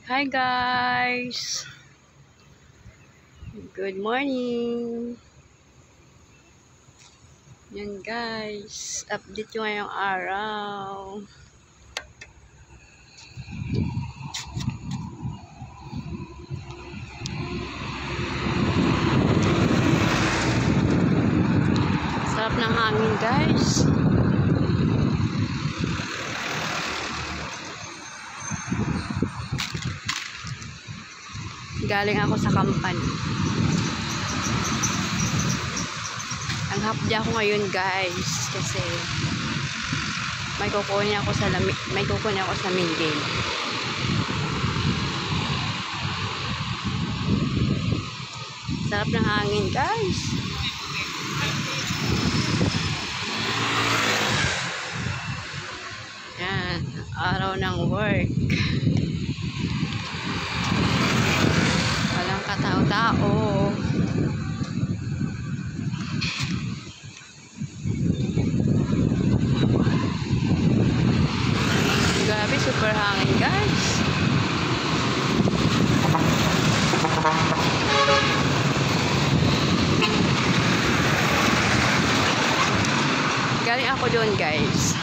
Hi guys! Good morning! Yan guys, update yung ngayong araw. Sarap ng hangin guys. Galing ako sa company. Ang hapdi ako ngayon guys kasi may kukunin ako sa main gate. Sarap ng hangin guys. Yan, araw ng work. Walang katao-tao. Grabe, super hangin guys. Galing ako doon guys.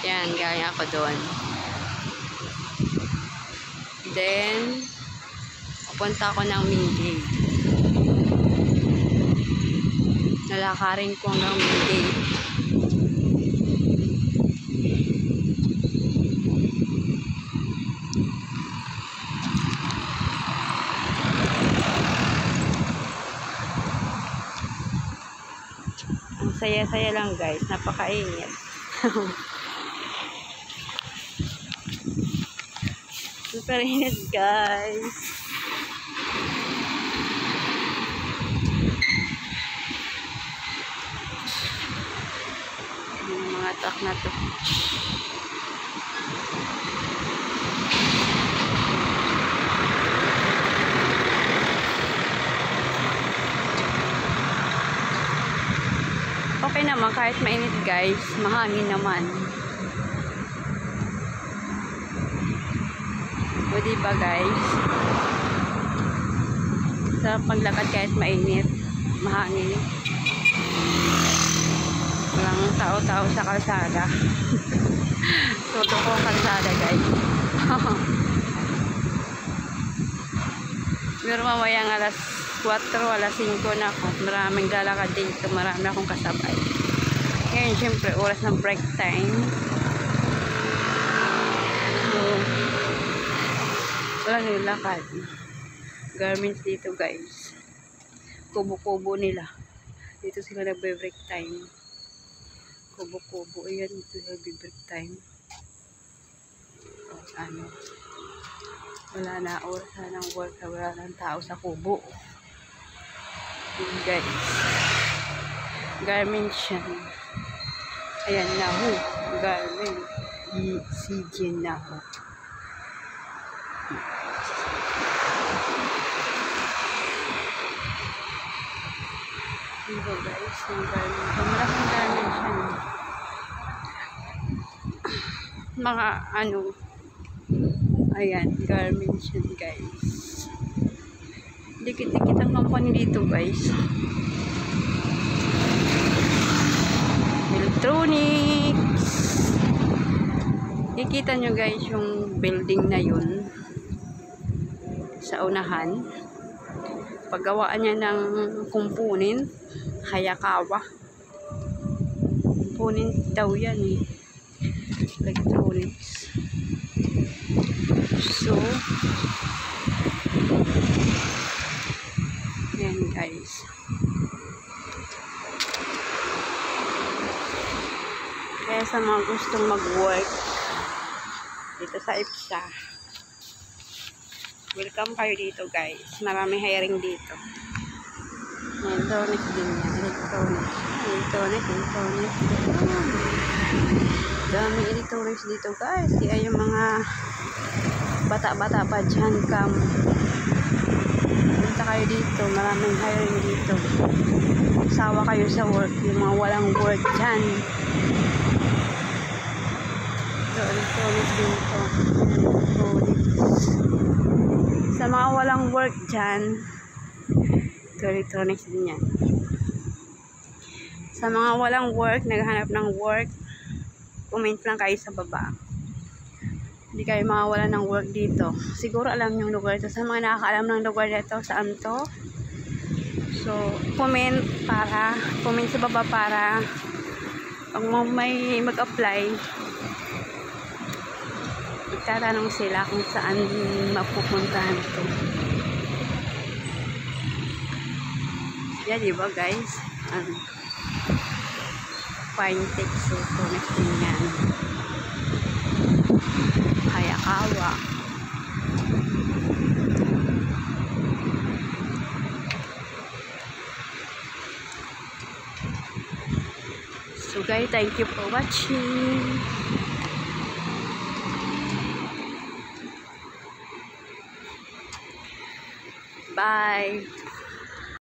Yan, galing ako doon. Then pupunta ako ng main gate. Nalakarin ko ng main gate. Ang saya-saya lang guys, napakainit. Super init guys. Yung mga truck na to. Okay naman kahit mainit guys, mahangin naman. O diba guys? Sarap maglakad kahit mainit, mahangin. Walang tao-tao sa kalsada. Soto ko ang kalsada guys. Pero mamayang alas 4, alas 5 na ako. Maraming lalakad dito, marami akong kasabay. Ngayon syempre oras ng break time. So walang nilakad. Garments dito guys. Kubo-kubo nila. Dito sila nagbe-break time. Kubo-kubo. Ayan, dito sila nagbe-break time. Ano? Wala na oras na ng work. Wala ng tao sa kubo. Yun guys. Garments yan. Ayan na ho. Garment. CJ na ho. Diba guys, yung garment. Malaking garment siya. Mga ano, ayan, garment siya guys. Dikit-dikit ang company dito guys. Electronics. Kikita nyo guys yung building na yun sa unahan. Paggawaan niya ng component, Hayakawa. Component daw yan eh. Electronics. So, yan guys. Kaya sa mga gustong mag-work dito sa IPSA, welcome kayo dito guys. Maraming hiring dito. Electronics din yan. Electronics. Dami electronics dito guys. Kaya yung mga bata-bata pa dyan, punta kayo dito. Maraming hiring dito. Sawa kayo sa work. Yung mga walang work dyan. Electronics dito. electronics. Sa mga walang work dyan, ito electronics din yan. Sa mga walang work, naghahanap ng work, comment lang kayo sa baba. Hindi kayo mawawala ng work dito. Siguro alam niyo yung lugar ito. Sa mga nakakaalam ng lugar dito, saan to? So, comment sa baba para pag may mag-apply, itatanong sila kung saan mapupuntahan ito. Yan, diba guys? Fine text. So, next din yan. Hayakawa. So guys, thank you for watching. Bye.